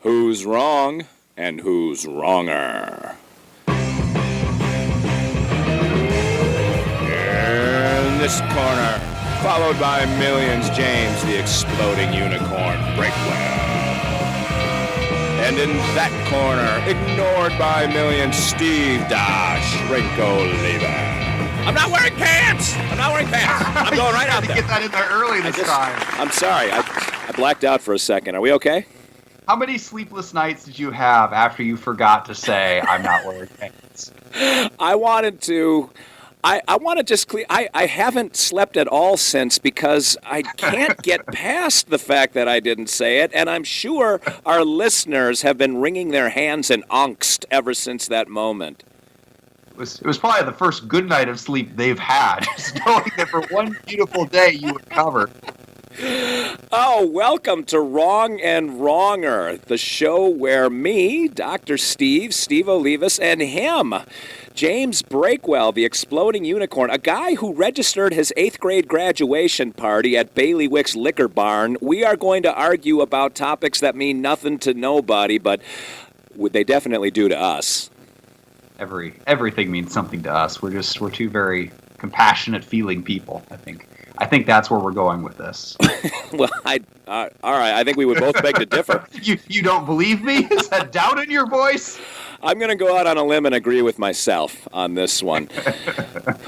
Who's wrong and who's wronger? In this corner, followed by millions, James, the exploding unicorn, Breakwell. And in that corner, ignored by millions, Steve Olivas. I'm not wearing pants! I'm going right out there. Get that in there early this time. I'm sorry. I blacked out for a second. Are we okay? How many sleepless nights did you have after you forgot to say, I'm not wearing pants? I wanted to just clear. I haven't slept at all since because I can't get past the fact that I didn't say it, and I'm sure our listeners have been wringing their hands in angst ever since that moment. It was probably the first good night of sleep they've had, just knowing that for one beautiful day you would cover. Oh, welcome to Wrong and Wronger, the show where me, Dr. Steve Olivas, and him, James Breakwell, the exploding unicorn, a guy who registered his 8th grade graduation party at Bailiwick's Liquor Barn, we are going to argue about topics that mean nothing to nobody, but they definitely do to us. Everything means something to us. We're two very compassionate feeling people, I think. I think that's where we're going with this. Well, all right. I think we would both beg to differ. You don't believe me? Is that doubt in your voice? I'm going to go out on a limb and agree with myself on this one.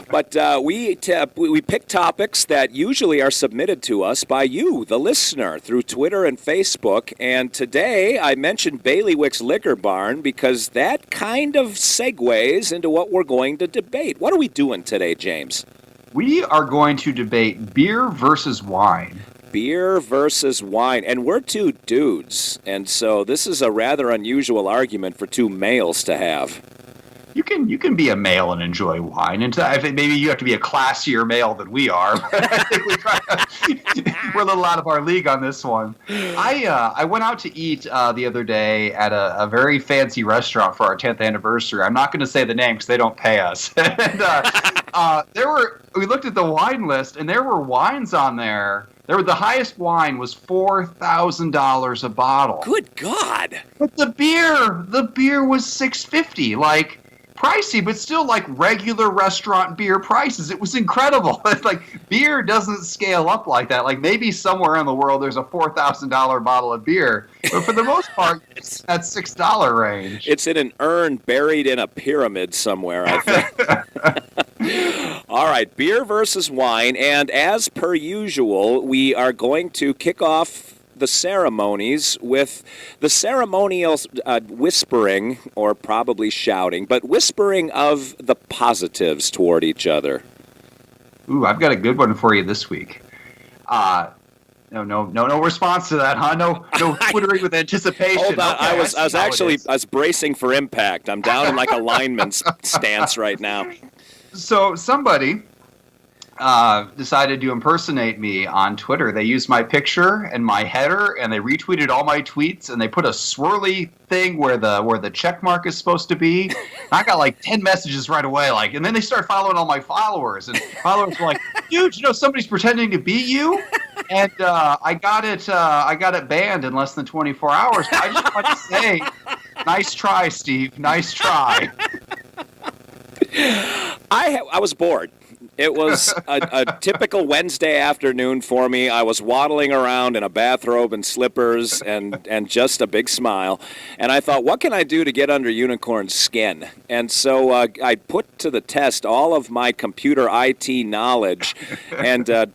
But we pick topics that usually are submitted to us by you, the listener, through Twitter and Facebook. And today I mentioned Bailiwick's Liquor Barn because that kind of segues into what we're going to debate. What are we doing today, James? We are going to debate beer versus wine. Beer versus wine. And we're two dudes. And so this is a rather unusual argument for two males to have. You can be a male and enjoy wine. And I think maybe you have to be a classier male than we are. But I think we're a little out of our league on this one. I went out to eat the other day at a very fancy restaurant for our 10th anniversary. I'm not going to say the name because they don't pay us. And we looked at the wine list, and there were wines on there. The highest wine was $4,000 a bottle. Good God! But the beer was $6.50. Like, pricey, but still like regular restaurant beer prices. It was incredible. It's like beer doesn't scale up like that. Like maybe somewhere in the world there's a $4,000 bottle of beer, but for the most part, it's that $6 range. It's in an urn buried in a pyramid somewhere, I think. All right, beer versus wine, and as per usual, we are going to kick off the ceremonies with the ceremonial whispering, or probably shouting, but whispering of the positives toward each other. Ooh, I've got a good one for you this week. No response to that, huh? No twittering with anticipation. Hold on, okay, I was bracing for impact. I'm down in like a lineman's stance right now. So somebody decided to impersonate me on Twitter. They used my picture and my header, and they retweeted all my tweets, and they put a swirly thing where the check mark is supposed to be. I got like 10 messages right away, and then they start following all my followers, and followers were like, "Dude, somebody's pretending to be you." And I got it banned in less than 24 hours. But I just want to say, nice try, Steve. Nice try. I was bored. It was a typical Wednesday afternoon for me. I was waddling around in a bathrobe and slippers and just a big smile. And I thought, what can I do to get under Unicorn's skin? And so I put to the test all of my computer IT knowledge. And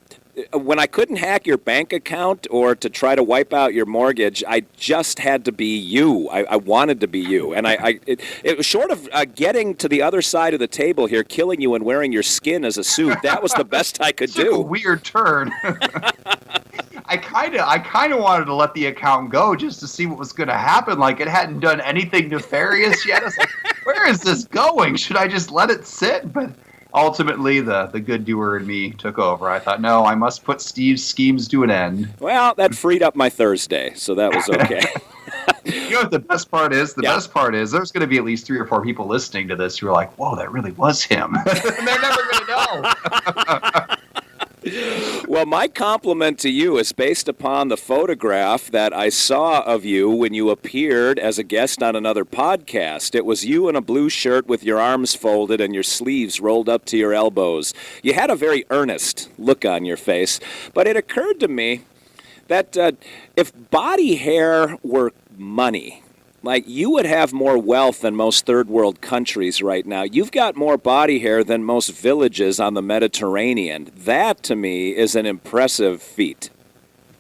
when I couldn't hack your bank account or to try to wipe out your mortgage, I just had to be you. I wanted to be you. And it was short of getting to the other side of the table here, killing you and wearing your skin as a suit. That was the best I could do. A weird turn. I kind of wanted to let the account go just to see what was going to happen. Like, it hadn't done anything nefarious yet. I was like, where is this going? Should I just let it sit? But ultimately, the good doer in me took over. I thought, no, I must put Steve's schemes to an end. Well, that freed up my Thursday, so that was okay. You know what the best part is? The best part is there's going to be at least 3 or 4 people listening to this who are like, whoa, that really was him. And they're never going to know. Well, my compliment to you is based upon the photograph that I saw of you when you appeared as a guest on another podcast. It was you in a blue shirt with your arms folded and your sleeves rolled up to your elbows. You had a very earnest look on your face, but it occurred to me that if body hair were money, like, you would have more wealth than most third world countries right now. You've got more body hair than most villages on the Mediterranean. That, to me, is an impressive feat.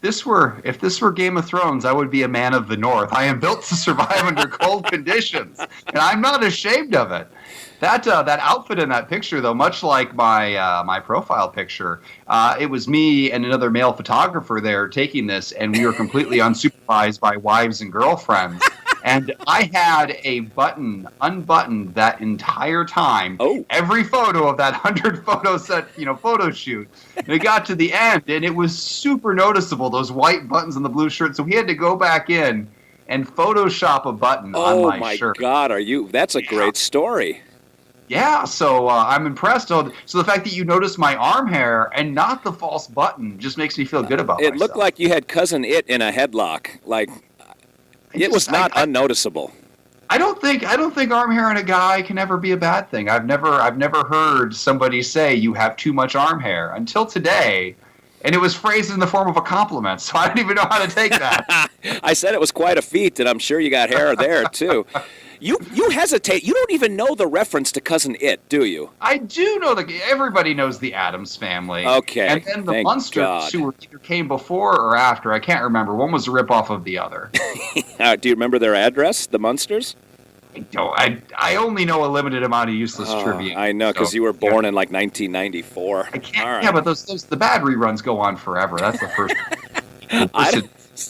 If this were Game of Thrones, I would be a man of the North. I am built to survive under cold conditions, and I'm not ashamed of it. That outfit in that picture, though, much like my profile picture, it was me and another male photographer there taking this, and we were completely unsupervised by wives and girlfriends. And I had a button unbuttoned that entire time. Oh. Every photo of that 100-photo set, photo shoot. And it got to the end, and it was super noticeable, those white buttons on the blue shirt. So we had to go back in and Photoshop a button on my shirt. Oh, my God. That's a great story. Yeah, so I'm impressed. So the fact that you noticed my arm hair and not the false button just makes me feel good about myself. It looked like you had Cousin It in a headlock. Like, it was not unnoticeable. I don't think arm hair in a guy can ever be a bad thing. I've never heard somebody say you have too much arm hair until today, and it was phrased in the form of a compliment. So I don't even know how to take that. I said it was quite a feat, and I'm sure you got hair there too. You hesitate. You don't even know the reference to Cousin It, do you? I do know everybody knows the Addams Family. Okay. And then the Munsters, who either came before or after. I can't remember. One was a ripoff of the other. Do you remember their address, the Munsters? I don't. I only know a limited amount of useless trivia. I know, because you were born in like 1994. I can't. All right. Yeah, but the bad reruns go on forever. That's the first.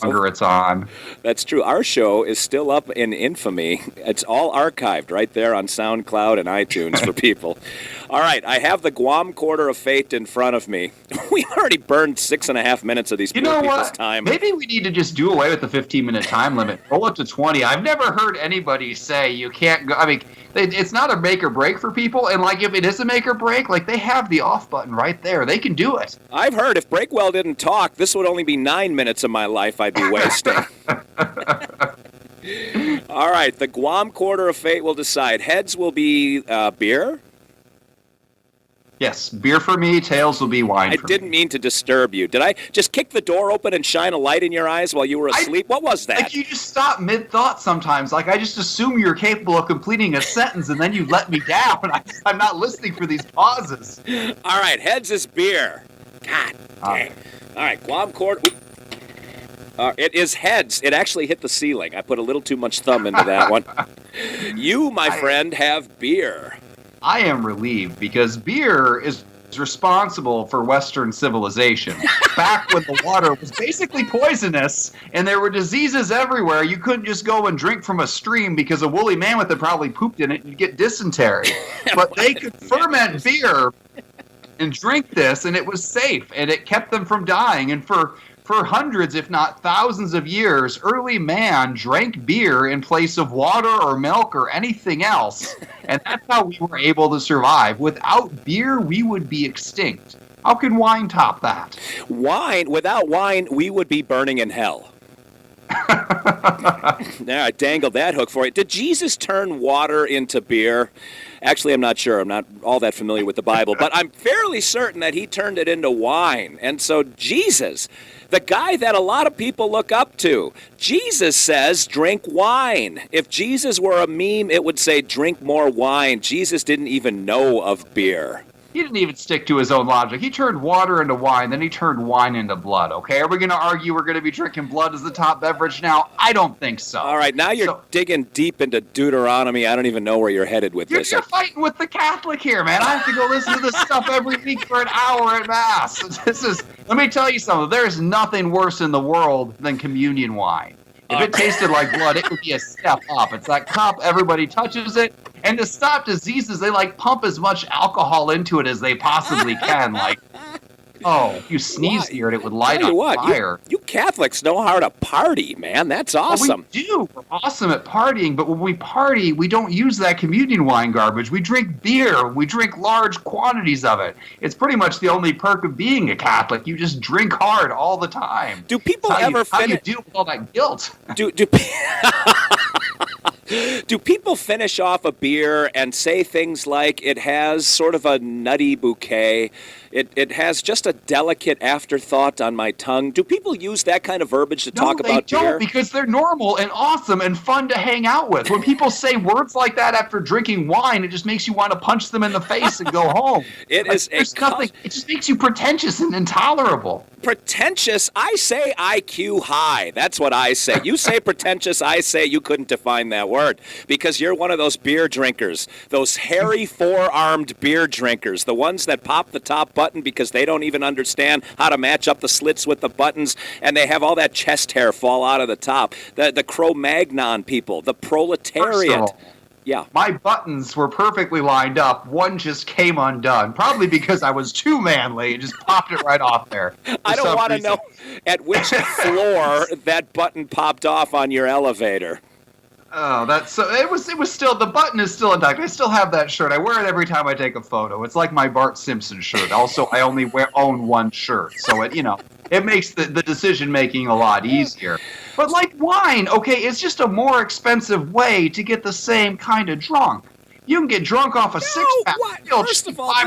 Longer it's on. That's true. Our show is still up in infamy. It's all archived right there on SoundCloud and iTunes for people. All right, I have the Guam Quarter of Fate in front of me. We already burned 6.5 minutes of these people's time. Maybe we need to just do away with the 15-minute time limit. Roll it to 20. I've never heard anybody say you can't go. I mean, it's not a make or break for people, and like if it is a make or break, like they have the off button right there. They can do it. I've heard if Breakwell didn't talk, this would only be 9 minutes of my life I'd be wasting. All right, the Guam Quarter of Fate will decide. Heads will be beer. Yes, beer for me, tails will be wine for me. I didn't mean to disturb you. Did I just kick the door open and shine a light in your eyes while you were asleep? What was that? Like, you just stop mid-thought sometimes. Like, I just assume you're capable of completing a sentence, and then you let me down. I'm not listening for these pauses. All right, heads is beer. God dang. All right, Guam Quarter. It is heads. It actually hit the ceiling. I put a little too much thumb into that one. You, my friend, have beer. I am relieved because beer is responsible for Western civilization. Back when the water was basically poisonous and there were diseases everywhere, you couldn't just go and drink from a stream because a woolly mammoth had probably pooped in it and you'd get dysentery. But they could ferment beer and drink this, and it was safe, and it kept them from dying. And for hundreds, if not thousands of years, early man drank beer in place of water or milk or anything else. And that's how we were able to survive. Without beer, we would be extinct. How can wine top that? Without wine, we would be burning in hell. There, I dangled that hook for you. Did Jesus turn water into beer? Actually, I'm not sure. I'm not all that familiar with the Bible, but I'm fairly certain that he turned it into wine. And so Jesus, the guy that a lot of people look up to, Jesus says, drink wine. If Jesus were a meme, it would say, drink more wine. Jesus didn't even know of beer. He didn't even stick to his own logic. He turned water into wine, then he turned wine into blood, okay? Are we going to argue we're going to be drinking blood as the top beverage now? I don't think so. All right, now you're digging deep into Deuteronomy. I don't even know where you're headed with this. You're fighting with the Catholic here, man. I have to go listen to this stuff every week for an hour at Mass. Let me tell you something. There's nothing worse in the world than communion wine. If it tasted like blood, it would be a step up. It's that cup, everybody touches it. And to stop diseases, they pump as much alcohol into it as they possibly can. You sneeze here and it would light on fire. You Catholics know how to party, man. That's awesome. Well, we do. We're awesome at partying, but when we party, we don't use that communion wine garbage. We drink beer. We drink large quantities of it. It's pretty much the only perk of being a Catholic. You just drink hard all the time. Do people how ever you deal with all that guilt? Do people finish off a beer and say things like it has sort of a nutty bouquet? It has just a delicate afterthought on my tongue. Do people use that kind of verbiage to talk about beer? No, they don't, because they're normal and awesome and fun to hang out with. When people say words like that after drinking wine, it just makes you want to punch them in the face and go home. It just makes you pretentious and intolerable. Pretentious? I say IQ high. That's what I say. You say pretentious, I say you couldn't define that word because you're one of those beer drinkers, those hairy four-armed beer drinkers, the ones that pop the top button because they don't even understand how to match up the slits with the buttons, and they have all that chest hair fall out of the top. The Cro-Magnon people, the proletariat. Yeah. My buttons were perfectly lined up. One just came undone, probably because I was too manly and just popped it right off there. I don't want to know at which floor that button popped off on your elevator. Oh, that's so. It was still, the button is still intact. I still have that shirt. I wear it every time I take a photo. It's like my Bart Simpson shirt. Also, I only own one shirt, so it makes the decision making a lot easier. But like wine, okay, it's just a more expensive way to get the same kind of drunk. You can get drunk off a six-pack. First of all, $5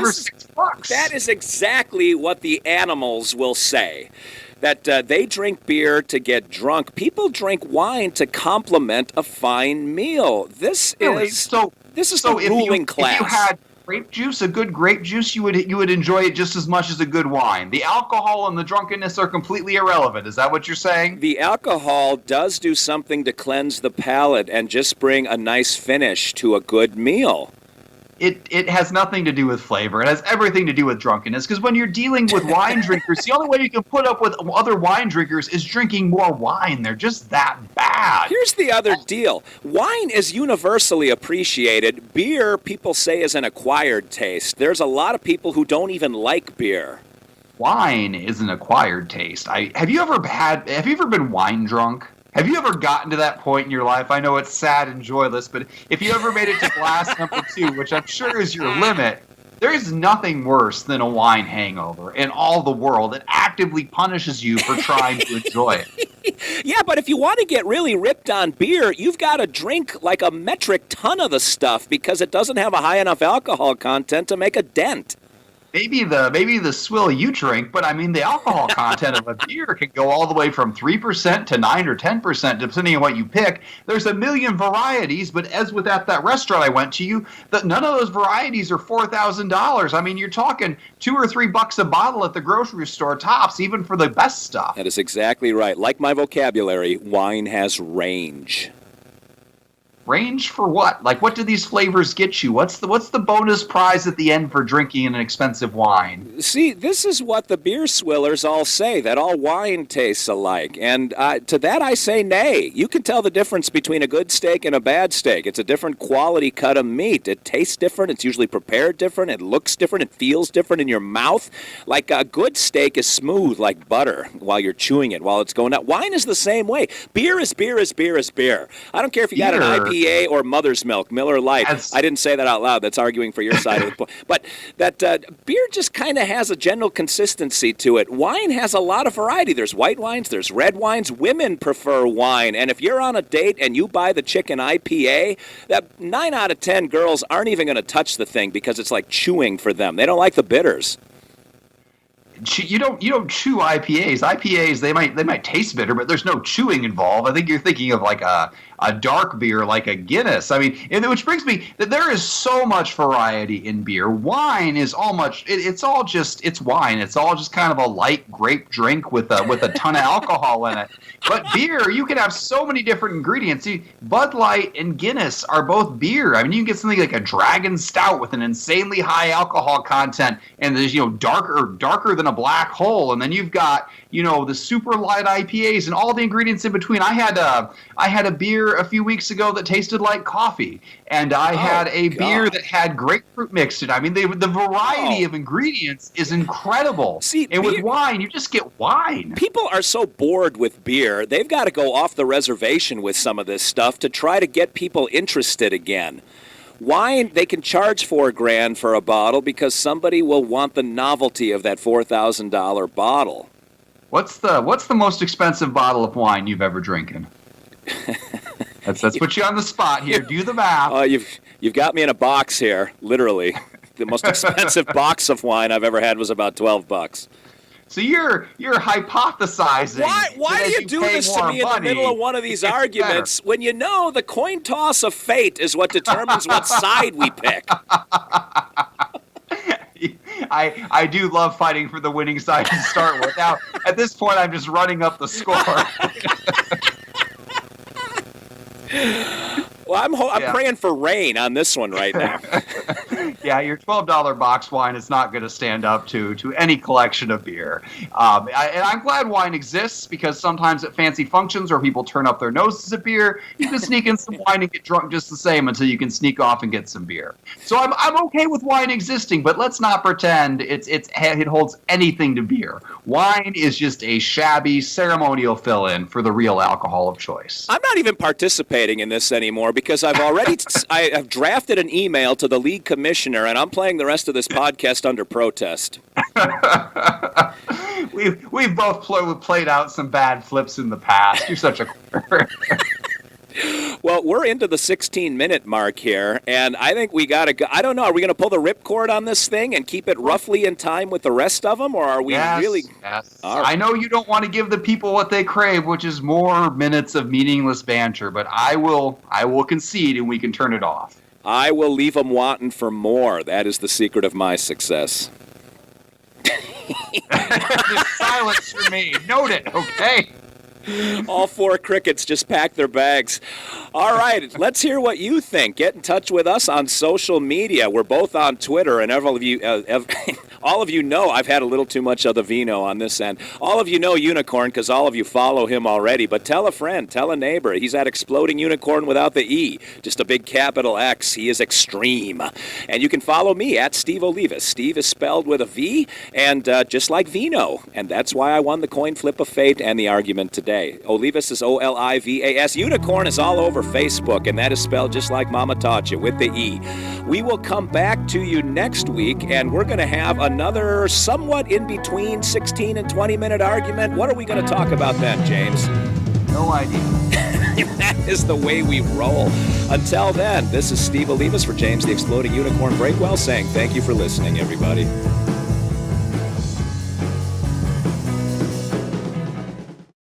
or $6. That is exactly what the animals will say. That they drink beer to get drunk. People drink wine to complement a fine meal. This is the ruling class. If you had grape juice, a good grape juice, you would enjoy it just as much as a good wine. The alcohol and the drunkenness are completely irrelevant. Is that what you're saying? The alcohol does do something to cleanse the palate and just bring a nice finish to a good meal. It has nothing to do with flavor. It has everything to do with drunkenness. Because when you're dealing with wine drinkers, the only way you can put up with other wine drinkers is drinking more wine. They're just that bad. Here's the other deal. Wine is universally appreciated. Beer, people say, is an acquired taste. There's a lot of people who don't even like beer. Wine is an acquired taste. Have you ever been wine drunk? Have you ever gotten to that point in your life? I know it's sad and joyless, but if you ever made it to glass number 2, which I'm sure is your limit, there is nothing worse than a wine hangover in all the world. It actively punishes you for trying to enjoy it. Yeah, but if you want to get really ripped on beer, you've got to drink like a metric ton of the stuff because it doesn't have a high enough alcohol content to make a dent. Maybe the swill you drink, but I mean the alcohol content of a beer can go all the way from 3% to 9 or 10%, depending on what you pick. There's a million varieties, but as with that restaurant I went to, none of those varieties are $4,000. I mean, you're talking $2 or $3 a bottle at the grocery store tops, even for the best stuff. That is exactly right. Like my vocabulary, wine has range. Range for what? Like, what do these flavors get you? What's the bonus prize at the end for drinking an expensive wine? See, this is what the beer swillers all say, that all wine tastes alike. And to that I say nay. You can tell the difference between a good steak and a bad steak. It's a different quality cut of meat. It tastes different. It's usually prepared different. It looks different. It feels different in your mouth. Like a good steak is smooth like butter while you're chewing it, while it's going out. Wine is the same way. Beer is beer is beer is beer. I don't care if you got an IPA or Mother's Milk, Miller Lite. I didn't say that out loud. That's arguing for your side of the point. But that beer just kind of has a general consistency to it. Wine has a lot of variety. There's white wines. There's red wines. Women prefer wine. And if you're on a date and you buy the chicken IPA, that 9 out of 10 girls aren't even going to touch the thing because it's like chewing for them. They don't like the bitters. You don't chew IPAs. IPAs they might taste bitter, but there's no chewing involved. I think you're thinking of like a dark beer like a Guinness. I mean, which brings me that there is so much variety in beer. Wine is it's wine. It's all just kind of a light grape drink with a ton of alcohol in it. But beer, you can have so many different ingredients. See, Bud Light and Guinness are both beer. I mean, you can get something like a Dragon Stout with an insanely high alcohol content, and there's darker than a black hole, and then you've got the super light IPAs and all the ingredients in between. I had a beer beer a few weeks ago that tasted like coffee, and I had a beer that had grapefruit mixed in. I mean, the variety of ingredients is incredible. See, and with wine, you just get wine. People are so bored with beer, they've got to go off the reservation with some of this stuff to try to get people interested again. Wine, they can charge $4,000 for a bottle because somebody will want the novelty of that $4,000 bottle. What's the most expensive bottle of wine you've ever drinking? Let's put you on the spot here. Do the math. You've got me in a box here, literally. The most expensive box of wine I've ever had was about $12. So you're hypothesizing. Why do you do this to me in the middle of one of these arguments when you know the coin toss of fate is what determines what side we pick? I do love fighting for the winning side to start with. Now, at this point, I'm just running up the score. Well, I'm praying for rain on this one right now. Yeah, your $12 box wine is not going to stand up to any collection of beer. And I'm glad wine exists because sometimes at fancy functions where people turn up their noses at beer, you can sneak in some wine and get drunk just the same until you can sneak off and get some beer. So I'm okay with wine existing, but let's not pretend it holds anything to beer. Wine is just a shabby ceremonial fill-in for the real alcohol of choice. I'm not even participating in this anymore because I've already I have drafted an email to the league commissioner, and I'm playing the rest of this podcast under protest. We've both played out some bad flips in the past. You're such a Well, we're into the 16-minute mark here, and I think we got to go. I don't know. Are we going to pull the ripcord on this thing and keep it roughly in time with the rest of them, or are we really? Yes. Right. I know you don't want to give the people what they crave, which is more minutes of meaningless banter, but I will concede, and we can turn it off. I will leave them wanting for more. That is the secret of my success. Silence for me. Note it, okay? All four crickets just packed their bags. All right, let's hear what you think. Get in touch with us on social media. We're both on Twitter, and all of you know I've had a little too much of the vino on this end. All of you know Unicorn because all of you follow him already, but tell a friend, tell a neighbor. He's at Exploding Unicorn without the E, just a big capital X. He is extreme. And you can follow me at Steve Olivas. Steve is spelled with a V, and just like vino. And that's why I won the coin flip of fate and the argument today. Olivas is Olivas. Unicorn is all over Facebook, and that is spelled just like Mama taught you, with the E. We will come back to you next week, and we're going to have another somewhat in between 16 and 20-minute argument. What are we going to talk about then, James? No idea. That is the way we roll. Until then, this is Steve Olivas for James the Exploding Unicorn Breakwell saying thank you for listening, everybody.